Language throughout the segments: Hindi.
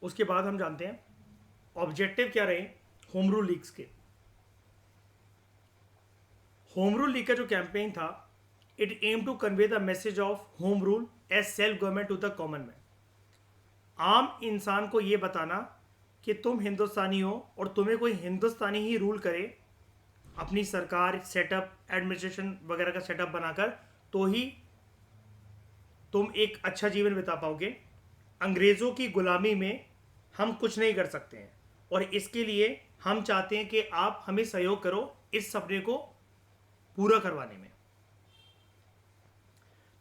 उसके बाद हम जानते हैं ऑब्जेक्टिव क्या रहे होम रूल लीग्स के। होम रूल लीग का जो कैंपेन था, it aim to convey the message of home rule as self government to the common man. आम इंसान को ये बताना कि तुम हिंदुस्तानी हो और तुम्हें कोई हिंदुस्तानी ही रूल करे, अपनी सरकार सेटअप एडमिनिस्ट्रेशन वगैरह का सेटअप बनाकर, तो ही तुम एक अच्छा जीवन बिता पाओगे। अंग्रेज़ों की गुलामी में हम कुछ नहीं कर सकते हैं और इसके लिए हम चाहते हैं कि आप हमें सहयोग करो इस सपने को पूरा करवाने में।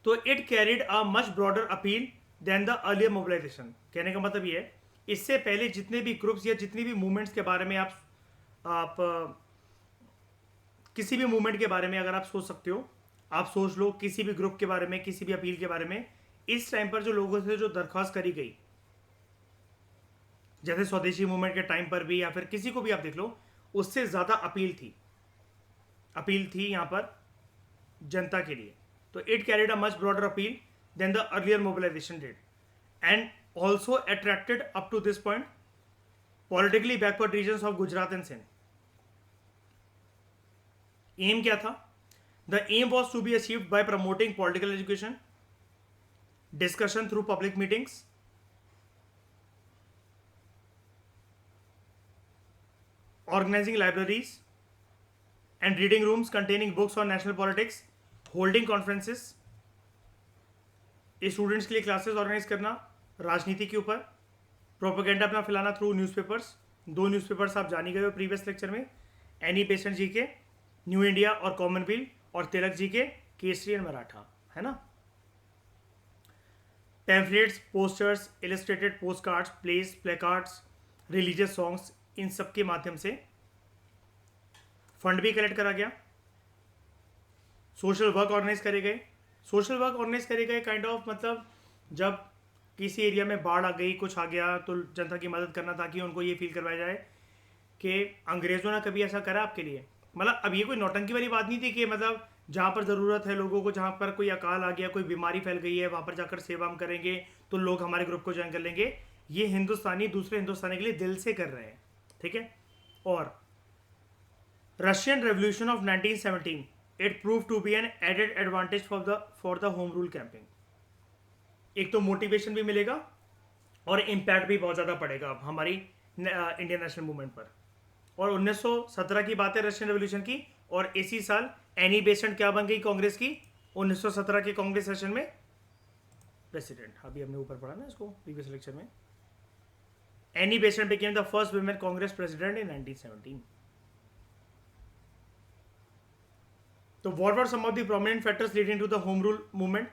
तो it carried a much broader appeal than the earlier mobilisation. कहने का मतलब ये है, इससे पहले जितने भी ग्रुप्स या जितनी भी मूवमेंट्स के बारे में आप किसी भी मूवमेंट के बारे में अगर आप सोच सकते हो, आप सोच लो किसी भी ग्रुप के बारे में, किसी भी अपील के बारे में, इस टाइम पर जो लोगों से जो दरख्वास्त करी गई, जैसे स्वदेशी मूवमेंट के टाइम पर भी या फिर किसी को भी आप देख लो, उससे ज़्यादा अपील थी यहाँ पर जनता के लिए। तो it carried a much broader appeal than the earlier mobilisation did and also attracted up to this point politically backward regions of Gujarat and Sindh. Aim क्या था? The aim was to be achieved by promoting political education, discussion through public meetings, organizing libraries and reading rooms containing books on national politics, holding conferences, students के लिए क्लासेस ऑर्गेनाइज करना राजनीति के ऊपर, प्रोपेगेंडा अपना फैलाना थ्रू न्यूज़पेपर्स। 2 न्यूज़पेपर्स आप जानी गए हो प्रीवियस लेक्चर में, एनी बेसेंट जी के न्यू इंडिया और कॉमनवेल्थ, और तिलक जी के केसरी एंड मराठा, है ना। Pamphlets, posters, illustrated post cards, place, placards, religious songs, इन सब के माध्यम से फंड भी कलेक्ट करा गया। सोशल वर्क ऑर्गेनाइज करे गए काइंड ऑफ, मतलब जब किसी एरिया में बाढ़ आ गई, कुछ आ गया, तो जनता की मदद करना ताकि उनको ये फील करवाया जाए कि अंग्रेज़ों ने कभी ऐसा करा आपके लिए। मतलब अब ये कोई नौटंकी वाली बात नहीं थी कि मतलब जहाँ पर ज़रूरत है लोगों को, जहाँ पर कोई अकाल आ गया, कोई बीमारी फैल गई है, वहाँ पर जाकर सेवा हम करेंगे तो लोग हमारे ग्रुप को ज्वाइन कर लेंगे। ये हिंदुस्तानी दूसरे हिंदुस्तानी के लिए दिल से कर रहे हैं, ठीक है। और Russian revolution of 1917, it prove to be an added advantage for the home rule campaign. एक तो मोटिवेशन भी मिलेगा और इम्पैक्ट भी बहुत ज़्यादा पड़ेगा अब हमारी इंडियन नेशनल मूवमेंट पर। और 1917 की बात है रशियन रेवोल्यूशन की, और इसी साल एनी बेसेंट क्या बन गई कांग्रेस की 1917 के कांग्रेस सेशन में? प्रेसिडेंट। अभी हमने ऊपर पढ़ा ना इसको प्रीवियस लेक्चर में। Annie Besant became the first women Congress president in 1917। तो what were some of the prominent factors leading to the home rule movement?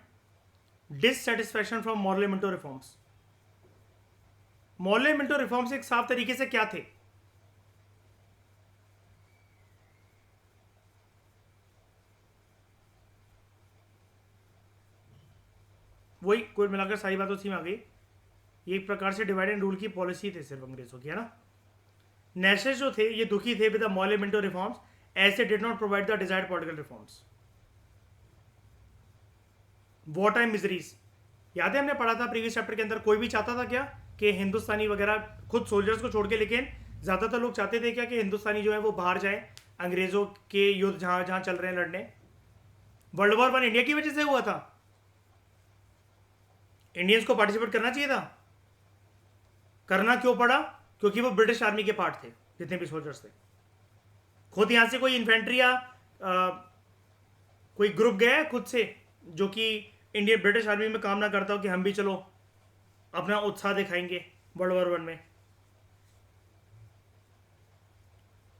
Dissatisfaction from Morley Minto reforms. Morley Minto reforms एक साफ तरीके से क्या थे? वही कुल मिलाकर सारी बात उसी में आ गई। ये एक प्रकार से डिवाइड एंड रूल की पॉलिसी थे सिर्फ अंग्रेजों की, है ना। नेशनल जो थे ये दुखी थे with the Morley Minto reforms as they did not provide the desired political reforms. War time miseries, याद है हमने पढ़ा था प्रीवियस चैप्टर के अंदर। कोई भी चाहता था क्या कि हिंदुस्तानी वगैरह, खुद सोल्जर्स को छोड़ के, लेकिन ज़्यादातर लोग चाहते थे क्या कि हिंदुस्तानी जो है वो बाहर जाए, अंग्रेज़ों के युद्ध जहाँ जहाँ चल रहे हैं लड़ने। वर्ल्ड वॉर 1 इंडिया की वजह से हुआ था। इंडियंस को पार्टिसिपेट करना चाहिए था, करना क्यों पड़ा? क्योंकि वो ब्रिटिश आर्मी के पार्ट थे, जितने भी सोल्जर्स थे। खुद यहाँ से कोई इन्फेंट्री या कोई ग्रुप गया है खुद से जो कि इंडियन ब्रिटिश आर्मी में काम ना करता हो कि हम भी चलो अपना उत्साह दिखाएंगे वर्ल्ड वॉर 1 में?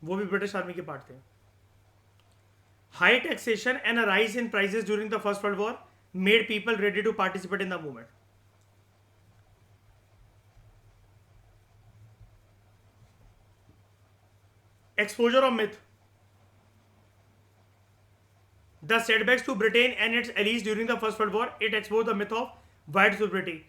वो भी ब्रिटिश आर्मी के पार्ट थे। High taxation and a rise in prices during the first world war made people ready to participate in the movement. Exposure of myth, the setbacks to Britain and its allies during the first world war, it expose the myth of white superiority.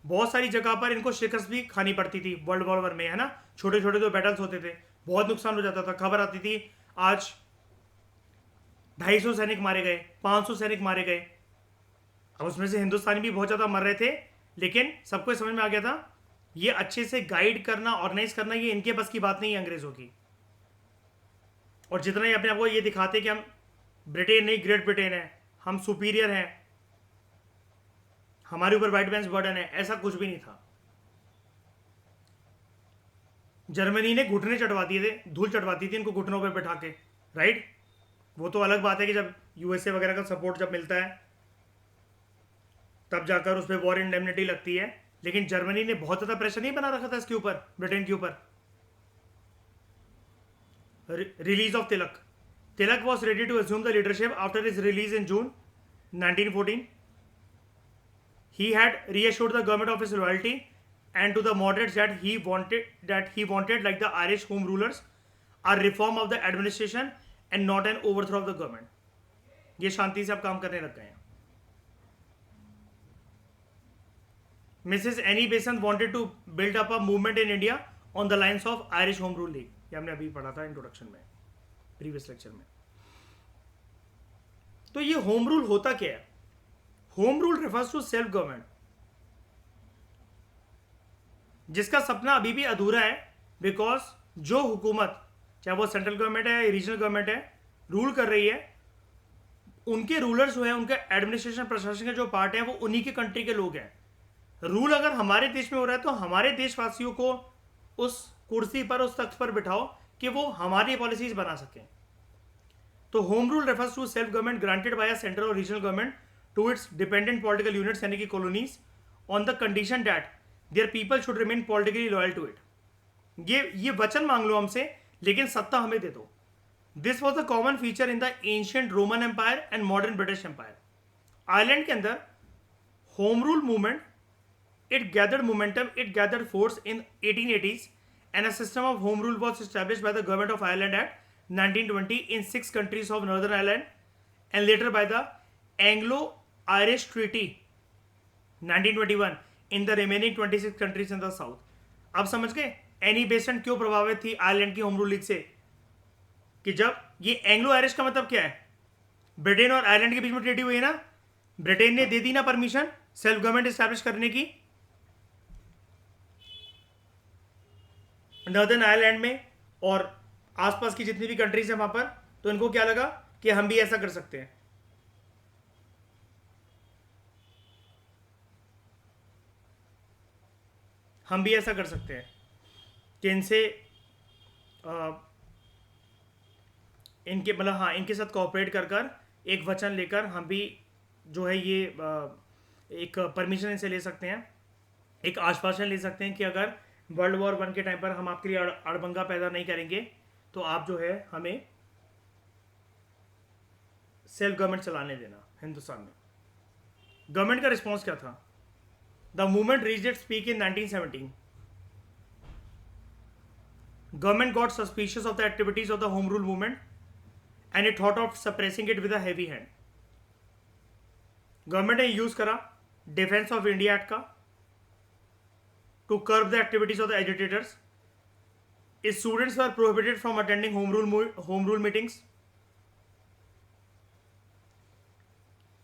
बहुत सारी जगह पर इनको शिकस्त भी खानी पड़ती थी वर्ल्ड वॉर 1 में, है ना। छोटे छोटे जो बैटल्स होते थे, बहुत नुकसान हो जाता था। खबर आती थी आज 250 सैनिक मारे गए, 500 सैनिक मारे गए। अब उसमें से हिंदुस्तानी भी बहुत ज़्यादा मर रहे थे, लेकिन सबको समझ में आ गया था ये अच्छे से गाइड करना, ऑर्गेनाइज करना, ये इनके बस की बात नहीं है अंग्रेज़ों की। और जितना ही अपने आप को ये दिखाते कि हम ब्रिटेन नहीं, ग्रेट ब्रिटेन है, हम सुपीरियर हैं, हमारे ऊपर वाइट मैन्स बर्डन है, ऐसा कुछ भी नहीं था। जर्मनी ने घुटने चढ़वा दिए थे, धूल चढ़वाती थी इनको घुटनों पर बैठा के, राइट। वो तो अलग बात है कि जब यूएसए वगैरह का सपोर्ट जब मिलता है तब जाकर उस पर वॉर इंडेमनिटी लगती है, लेकिन जर्मनी ने बहुत ज़्यादा प्रेशर नहीं बना रखा था इसके ऊपर, ब्रिटेन के ऊपर। Release of Tilak, Tilak was ready to assume the leadership after his release in June 1914. He had reassured the government of his loyalty and to the moderates that he wanted, like the Irish home rulers, a reform of the administration and not an overthrow of the government. ये शांति से अब काम करने लग गए हैं. Mrs. Annie Besant wanted to build up a movement in India on the lines of Irish Home Rule League. ये हमने अभी पढ़ा था इंट्रोडक्शन में, प्रीवियस लेक्चर में. तो ये होम रूल होता क्या है? Home rule refers to self government, जिसका सपना अभी भी अधूरा है, बिकॉज जो हुकूमत, चाहे वो सेंट्रल गवर्नमेंट है, रीजनल गवर्नमेंट है, रूल कर रही है, उनके रूलर्स जो है, उनके एडमिनिस्ट्रेशन प्रशासन के जो पार्ट है, वो उन्हीं के कंट्री के लोग हैं. रूल अगर हमारे देश में हो रहा है तो हमारे देशवासियों को उस कुर्सी पर, उस तख्त पर बिठाओ कि वो हमारी पॉलिसीज बना सकें. तो home rule refers to self government granted by central और regional government to its dependent political units यानी कि colonies on the condition that their people should remain politically loyal to it. ये वचन मांग लो हमसे, लेकिन सत्ता हमें दे दो. This was the common feature in the ancient Roman empire and modern British empire. Ireland के अंदर home rule movement, it gathered momentum, it gathered force in 1880s, and a system of home rule was established by the government of Ireland at 1920 in 6 countries of Northern Ireland, and later by the Anglo-Irish Treaty 1921 in the remaining 26 countries in the south. अब समझ गए एनी बेसेंट क्यों प्रभावित थी आयरलैंड की होम रूल लीग से? कि जब ये एंग्लो आयरिश का मतलब क्या है? ब्रिटेन और आयरलैंड के बीच में ट्रीटी हुई है ना, ब्रिटेन ने दे दी ना परमिशन सेल्फ गवर्नमेंट एस्टैब्लिश करने की नॉर्दर्न आयरलैंड में और आसपास की जितनी भी कंट्रीज हैं वहां पर, तो इनको क्या लगा कि हम भी ऐसा कर सकते हैं. हम भी ऐसा कर सकते हैं कि इनसे इनके मतलब हाँ, इनके साथ कोऑपरेट कर एक वचन लेकर हम भी जो है ये एक परमिशन इनसे ले सकते हैं, एक आश्वासन ले सकते हैं कि अगर वर्ल्ड वॉर 1 के टाइम पर हम आपके लिए अड़बंगा पैदा नहीं करेंगे तो आप जो है हमें सेल्फ गवर्नमेंट चलाने देना हिंदुस्तान में. गवर्नमेंट का रिस्पॉन्स क्या था? The movement reached its peak in 1917. Government got suspicious of the activities of the home rule movement and it thought of suppressing it with a heavy hand. Government ने यूज करा डिफेंस ऑफ इंडिया एक्ट का to curb the activities of the agitators. Students were prohibited from attending home rule meetings.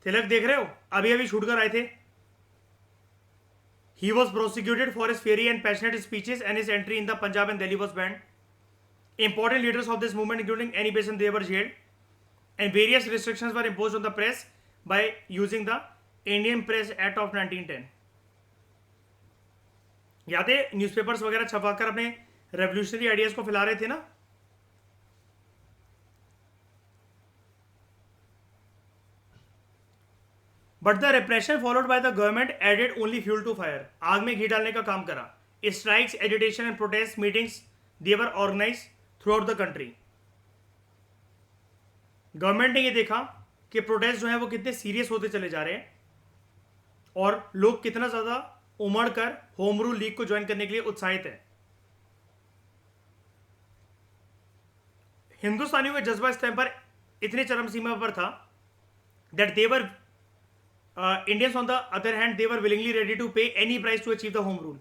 तिलक देख रहे हो, अभी अभी छूट कर आए थे. He was prosecuted for his fiery and passionate speeches, and his entry in the Punjab and Delhi was banned. Important leaders of this movement, including Annie Besant, they were jailed, and various restrictions were imposed on the press by using the Indian Press Act of 1910. याद है न्यूज़पेपर्स वगैरह छपाकर अपने रेवोल्यूशनरी आइडियाज को फैला रहे थे ना. But the repression followed by the government added only fuel to fire. आग में घी डालने का काम करा. Strikes, agitation and protest meetings they were organise throughout the country. Government ने ये देखा कि प्रोटेस्ट जो है वो कितने सीरियस होते चले जा रहे हैं और लोग कितना ज्यादा उमड़ कर होम रूल लीग को ज्वाइन करने के लिए उत्साहित है. हिंदुस्तानियों का जज्बा इस टाइम पर इतने चरम सीमा पर था that they were Indians on the other hand they were willingly ready to pay any price to achieve the home rule.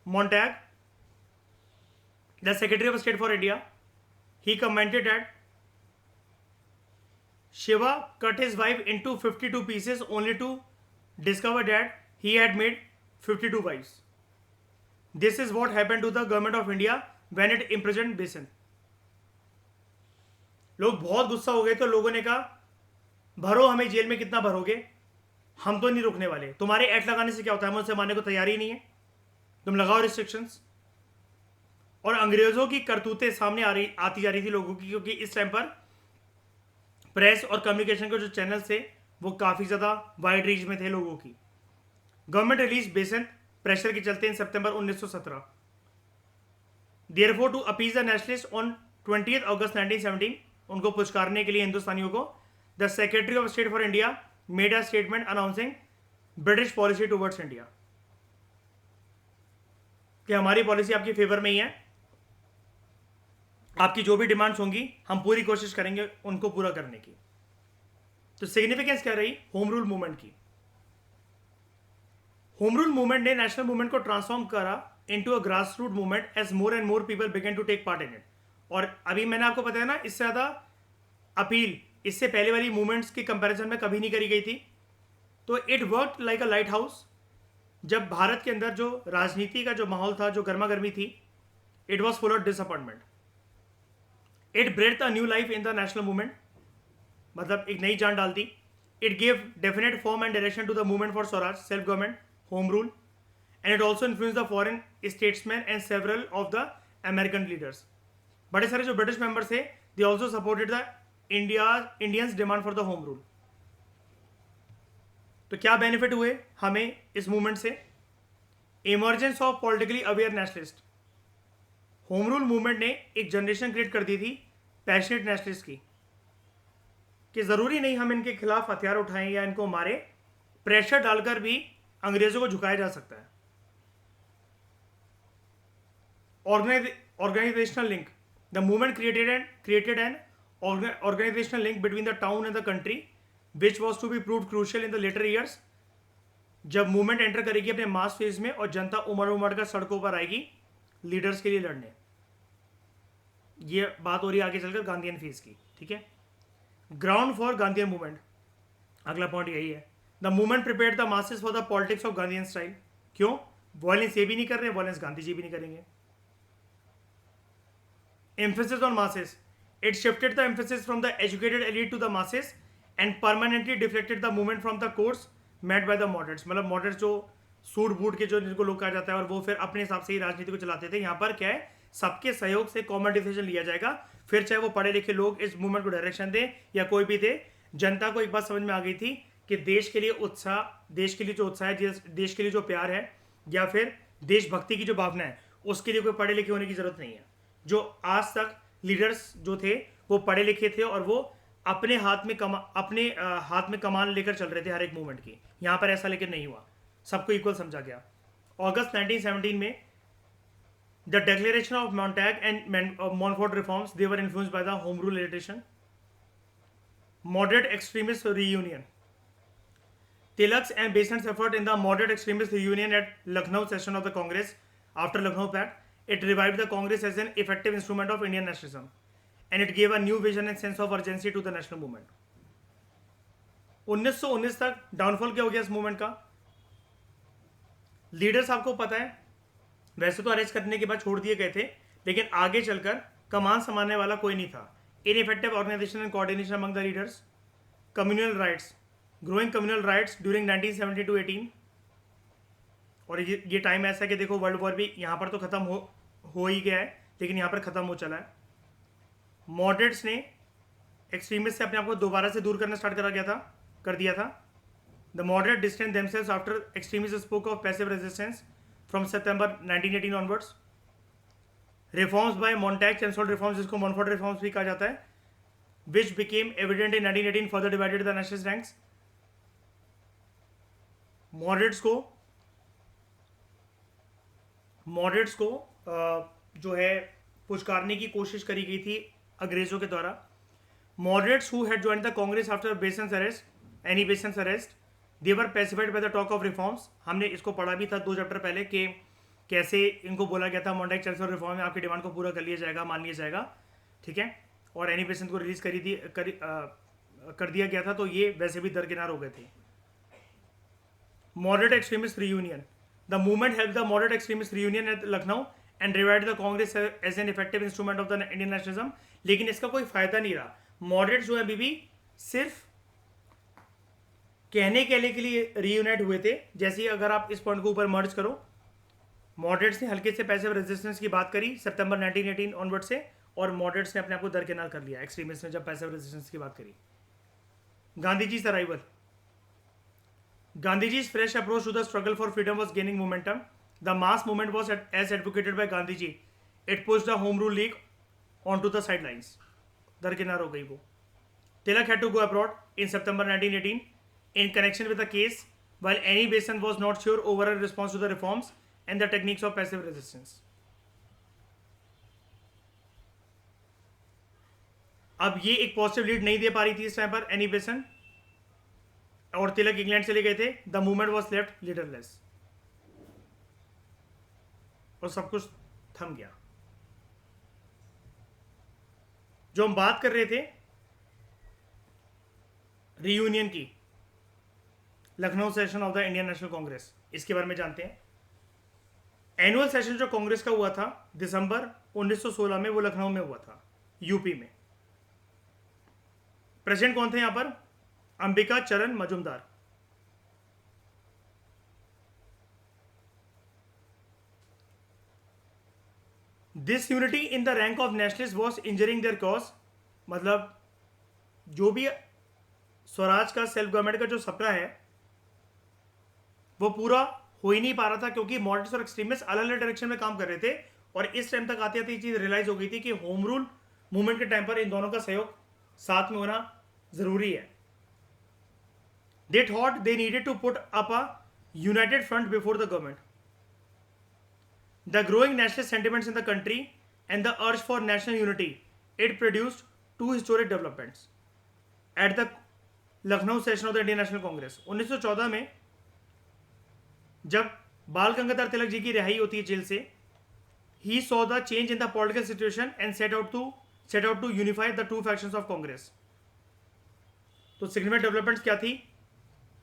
Montag, the Secretary of State for India, he commented that Shiva cut his wife into 52 pieces only to discover that he had made 52 wives. This is what happened to the government of India when it imprisoned Besant. लोग बहुत गुस्सा हो गए तो लोगों ने कहा भरो हमें जेल में, कितना भरोगे, हम तो नहीं रुकने वाले, तुम्हारे एक्ट लगाने से क्या होता है, हम उनसे मानने को तैयार ही नहीं है, तुम लगाओ रिस्ट्रिक्शंस। और अंग्रेजों की करतूतें सामने आती जा रही थी लोगों की, क्योंकि इस टाइम पर प्रेस और कम्युनिकेशन के जो चैनल थे वो काफ़ी ज़्यादा वाइड रीच में थे लोगों की। गवर्नमेंट रिलीज बेसेंट प्रेशर के चलते in September 1917। Therefore to appease the nationalist on 20 August 1917, उनको पुचकारने के लिए हिंदुस्तानियों को, the secretary of state for India made a statement announcing British policy towards India, कि हमारी पॉलिसी आपकी फेवर में ही है, आपकी जो भी डिमांड्स होंगी हम पूरी कोशिश करेंगे उनको पूरा करने की। तो सिग्निफिकेंस क्या रही होम रूल मूवमेंट की? होम रूल मूवमेंट ने नेशनल मूवमेंट को ट्रांसफॉर्म करा into a grass root movement as more and more people began to take part in it. और अभी मैंने आपको बताया ना, इससे ज़्यादा अपील इससे पहले वाली मूवमेंट्स के कंपैरिजन में कभी नहीं करी गई थी। तो it work like a light house. जब भारत के अंदर जो राजनीति का जो माहौल था, जो गर्मा गर्मी थी, it was full of disappointment. It breathe a new life in the national movement, मतलब एक नई जान डालती। It gave definite form and direction to the movement for swaraj, self government, home rule, and it also influence the foreign statesman and several of the American leaders. बड़े सारे जो ब्रिटिश मेंबर्स थे, they also supported the Indians demand for the home rule. तो क्या बेनिफिट हुए हमें इस मूवमेंट से? Emergence of politically aware nationalist. Home rule movement ने एक जनरेशन क्रिएट कर दी थी पैशनेट नेशनलिस्ट की, कि ज़रूरी नहीं हम इनके खिलाफ हथियार उठाएं या इनको मारे, प्रेशर डालकर भी अंग्रेजों को झुकाया जा सकता है। Organisational link, the movement created an organizational link between the town and the country which was to be proved crucial in the later years। जब मूवमेंट एंटर करेगी अपने मास फेज में और जनता उमड़ कर सड़कों पर आएगी लीडर्स के लिए लड़ने, ये बात हो रही है आगे चलकर गांधीयन फेज की, ठीक है। ग्राउंड फॉर गांधीयन मूवमेंट, अगला पॉइंट यही है। The movement prepared the masses for the politics of Gandhian style. क्यों? वायलेंस ये भी नहीं कर रहे, वायलेंस गांधी जी भी नहीं करेंगे। Emphasis on masses. It shifted the emphasis from the educated elite to the masses and permanently deflected the movement from the course made by the moderates। मतलब moderates जो सूट बूट के जो जिनको लोग कहा जाता है और वो फिर अपने हिसाब से ही राजनीति को चलाते थे। यहाँ पर क्या है, सबके सहयोग से कॉमन डिसीजन लिया जाएगा, फिर चाहे वो पढ़े लिखे लोग इस मूवमेंट को डायरेक्शन दें या कोई भी थे। जनता को एक बात समझ में आ गई थी कि देश के लिए उत्साह, देश के लिए जो उत्साह है, देश के लिए जो प्यार है या फिर देशभक्ति की जो भावना है, उसके लिए कोई पढ़े लिखे होने की जरूरत नहीं है। जो आज तक लीडर्स जो थे वो पढ़े लिखे थे और वो अपने हाथ में कमान लेकर चल रहे थे हर एक मूवमेंट की। यहाँ पर ऐसा लेकिन नहीं हुआ, सबको इक्वल समझा गया। अगस्त 1917 में the declaration of Montagu and Montford reforms, they were influenced by the home rule legislation. Moderate extremist reunion, Tilak's and Besant's effort in the moderate extremist reunion at Lucknow session of the Congress after Lucknow pact. It revived the Congress as an effective instrument of Indian nationalism, and it gave a new vision and sense of urgency to the national movement। 1919 तक डाउनफॉल क्या हो गया इस मूवमेंट का? लीडर्स आपको पता है वैसे तो अरेस्ट करने के बाद छोड़ दिए गए थे, लेकिन आगे चलकर कमान संभालने वाला कोई नहीं था। Ineffective organisation and coordination among the leaders. Communal riots, growing communal riots during 1917 to 18। और ये टाइम ऐसा है कि देखो वर्ल्ड वॉर भी यहाँ पर तो खत्म हो ही गया है, लेकिन यहाँ पर खत्म हो चला है। मॉडरेट्स ने एक्सट्रीमिस्ट से अपने आप को दोबारा से दूर करना स्टार्ट कर दिया था। The moderate distance themselves after extremist spoke of passive resistance from सितंबर 1918 onwards. Reforms by Montagu, Chelmsford reforms, जिसको मॉनफोर्ट रिफॉर्म्स भी कहा जाता है, which became evident in 1918 further divided the nationalist ranks. Moderates को जो है पुचकारने की कोशिश करी गई थी अंग्रेजों के द्वारा। Moderates who had joined the Congress after Besant's arrest, Annie Besant's arrest, they were pacified by the talk of reforms. हमने इसको पढ़ा भी था 2 चैप्टर पहले कि कैसे इनको बोला गया था मॉन्टैग चेम्सफोर्ड रिफॉर्म में आपकी डिमांड को पूरा कर लिया जाएगा, मान लिया जाएगा, ठीक है। और एनी बेसेंट को रिलीज कर दिया गया था, तो ये वैसे भी दरकिनार हो गए थे। moderate extremist reunion. The movement helped the moderate extremist reunion at Lucknow and revived the Congress as an effective instrument of the Indian nationalism. लेकिन इसका कोई फायदा नहीं रहा. Moderates जो है अभी भी सिर्फ कहने के लिए रीयूनाइट हुए थे. जैसे ही अगर आप इस पॉइंट को ऊपर मर्ज करो, मॉडरेट्स ने हल्के से पैसिव रेजिस्टेंस की बात करी सितंबर 1918 ऑनवर्ड से, और मॉडरेट्स ने अपने आप को दरकिनार कर लिया एक्सट्रीमिस्ट ने जब पैसिव रेजिस्टेंस की बात करी. Gandhi ji arrival. Gandhiji's fresh approach to the struggle for freedom was gaining momentum. The mass movement was as advocated by Gandhiji. It pushed the Home Rule League onto the sidelines. दरकिनार हो गई वो. Tilak had to go abroad in September 1918 in connection with the case, while Annie Besant was not sure over her response to the reforms and the techniques of passive resistance. अब ये एक पॉजिटिव लीड नहीं दे पा रही थी इस टाइम पर एनी बेसेंट, और तिलक इंग्लैंड चले गए थे. The movement was left leaderless, और सब कुछ थम गया. जो हम बात कर रहे थे रीयूनियन की, Lucknow session of the Indian national Congress, इसके बारे में जानते हैं. एनुअल सेशन जो कांग्रेस का हुआ था दिसंबर 1916 में, वो लखनऊ में हुआ था, यूपी में. प्रेसिडेंट कौन थे यहां पर? Ambika Charan Majumdar. Disunity in the rank of nationalist was injuring their cause. मतलब जो भी स्वराज का, सेल्फ गवर्नमेंट का जो सपना है, वो पूरा हो ही नहीं पा रहा था, क्योंकि मॉडरेट्स और एक्सट्रीमिस्ट अलग अलग डायरेक्शन में काम कर रहे थे. और इस टाइम तक आते आते ये चीज रियलाइज हो गई थी कि होम रूल मूवमेंट के टाइम पर इन दोनों का सहयोग साथ में होना जरूरी है. They thought they needed to put up a united front before the government. The growing nationalist sentiments in the country and the urge for national unity, it produced two historic developments. At the Lucknow session of the Indian National Congress, 1914 में जब बाल गंगाधर तिलक जी की रिहाई होती है जेल से, he saw the change in the political situation and set out to unify the two factions of Congress. तो सिग्निफिकेंट डेवलपमेंट्स क्या थी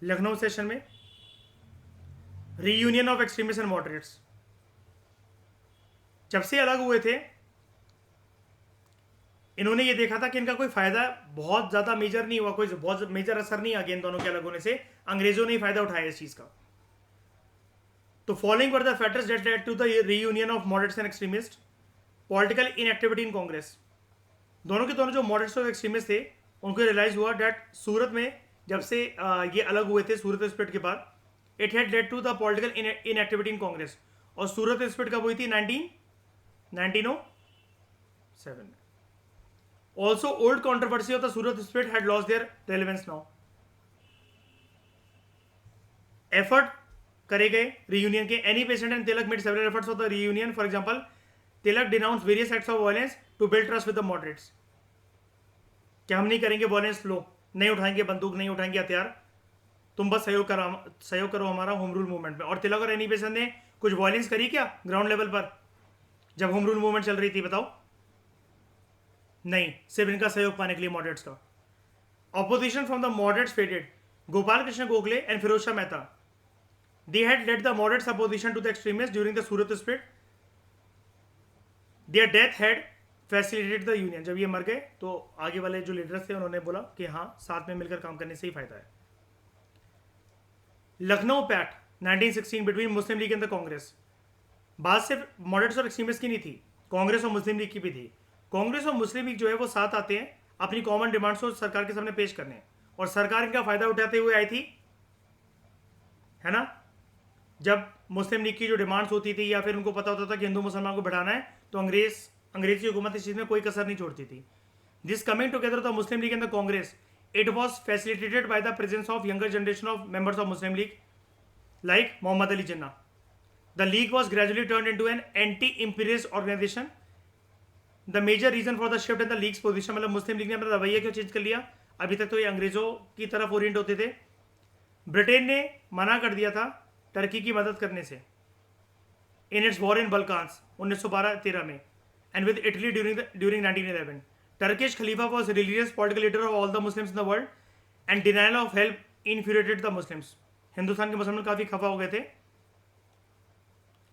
लखनऊ सेशन में? Reunion of extremist and moderates. जब से अलग हुए थे, इन्होंने ये देखा था कि इनका कोई फायदा बहुत ज्यादा मेजर नहीं हुआ, कोई बहुत मेजर असर नहीं आ गया इन दोनों के अलग होने से. अंग्रेजों ने ही फायदा उठाया इस चीज का. तो following were the factors that led to the reunion of moderates and extremist. Political inactivity in Congress. दोनों के दोनों जो मॉडरेट्स और एक्सट्रीमिस्ट थे, उनको रियलाइज हुआ डेट सूरत में जब से ये अलग हुए थे सूरत स्प्लिट के बाद, it had led to the political inactivity in Congress. और सूरत स्प्लिट कब हुई थी? 1907 में. Also old controversy of the Surat split had lost their relevance now. Effort करे गए रीयूनियन के. Annie Besant and Tilak made several efforts of the reunion. For example, Tilak denounce various acts of violence to build trust with the moderates. कि हम नहीं करेंगे वायलेंस, लो नहीं उठाएंगे बंदूक, नहीं उठाएंगे हथियार, तुम बस सहयोग करो हमारा होम रूल मूवमेंट में. और तिलक और एनी बेसेंट ने कुछ वायलेंस करी क्या ग्राउंड लेवल पर जब होम रूल मूवमेंट चल रही थी? बताओ. नहीं, सिर्फ इनका सहयोग पाने के लिए मॉडरेट्स का. Opposition from the moderates faded. Gopal Krishna Gokhale and Firoz Shah Mehta, they had led the moderates opposition to the extremist during the Surat split. Their death had facilitate the union. जब ये मर गए तो आगे वाले जो लीडर्स थे उन्होंने बोला कि हाँ, साथ में मिलकर काम करने से ही फायदा है. Lucknow pact 1916 between Muslim League and the Congress. बात सिर्फ मॉडरेट्स और एक्सट्रीमिस्ट की नहीं थी, कांग्रेस और मुस्लिम लीग की भी थी. कांग्रेस और मुस्लिम लीग जो है वो साथ आते हैं अपनी कॉमन डिमांड्स को सरकार के सामने पेश करने, और सरकार इनका फायदा उठाते हुए आई थी, है ना. जब मुस्लिम लीग की जो डिमांड्स होती थी, या फिर उनको पता होता था कि हिंदू मुसलमान को बढ़ाना है, तो अंग्रेजी हुकूमत इस चीज में कोई कसर नहीं छोड़ती थी. This coming together the Muslim League and the Congress, it was facilitated by the presence of younger generation of members of Muslim League like Mohammad Ali Jinnah. The League was gradually turn into an anti imperialist organisation. The major reason for the shift in the League's position, मतलब मुस्लिम लीग ने अपना रवैया क्यों चेंज कर लिया? अभी तक तो ये अंग्रेजों की तरफ ओरिएंट होते थे. ब्रिटेन ने मना कर दिया था टर्की की मदद करने से इन इट्स वॉर इन बल्कान्स 1912-13 में, and with Italy during 1911. Turkish Khalifa was religious political leader of all the Muslims in the world, and denial of help infuriated the Muslims. Hindustan के मुसलमान काफ़ी खफा हो गए थे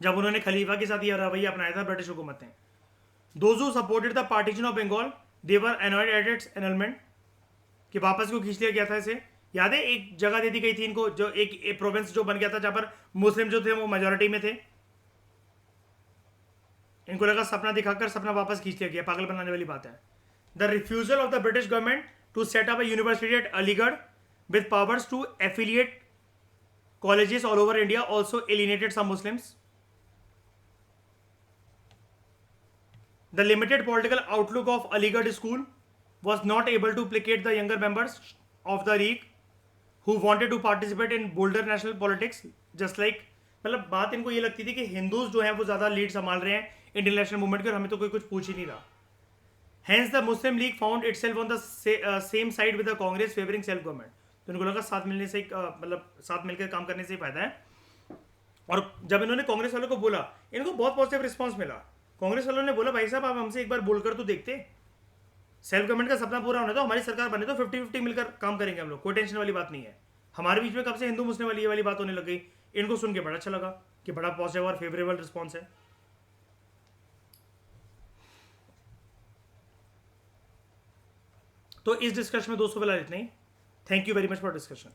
जब उन्होंने खलीफा के साथ यह रवैया अपनाया था ब्रिटिश हुकूमत ने. Those who supported the partition of Bengal, they were annoyed at its annulment. कि वापस क्यों खींच लिया गया था इसे. याद है एक जगह दे दी गई थी इनको, जो एक प्रोविंस जो बन गया था जहां पर मुस्लिम जो थे वो मेजोरिटी में थे. इनको लगा सपना दिखाकर सपना वापस खींच लिया गया. पागल बनाने वाली बात है. The refusal of the British government to set up a university at Aligarh with powers to affiliate colleges all over India also alienated some Muslims. The limited political outlook of Aligarh school was not able to placate the younger members of the League who wanted to participate in bolder national politics. Just like मतलब बात इनको ये लगती थी कि हिंदूज जो हैं वो ज़्यादा लीड संभाल रहे हैं इंडियन नेशनल मूवमेंट के और हमें तो कोई कुछ पूछ ही नहीं रहा. Hence the Muslim League found itself on the same side with the Congress favoring self government. तो इनको लगा साथ मिलने से मतलब साथ मिलकर काम करने से ही फायदा है. और जब इन्होंने कांग्रेस वालों को बोला इनको बहुत पॉजिटिव रिस्पांस मिला. कांग्रेस वालों ने बोला भाई साहब आप हमसे एक बार बोलकर तो देखते, सेल्फ गवर्नमेंट का सपना पूरा होना तो हमारी सरकार बने तो 50-50 मिलकर काम करेंगे हम लोग, कोई टेंशन वाली बात नहीं है. हमारे बीच में कब से हिंदू मुस्लिम वाली ये वाली बात होने लग गई. इनको सुन के बड़ा अच्छा लगा कि बड़ा पॉजिटिव और फेवरेबल रिस्पॉन्स है. तो इस डिस्कशन में दोस्तों फिलहाल इतना ही. Thank you very much for discussion.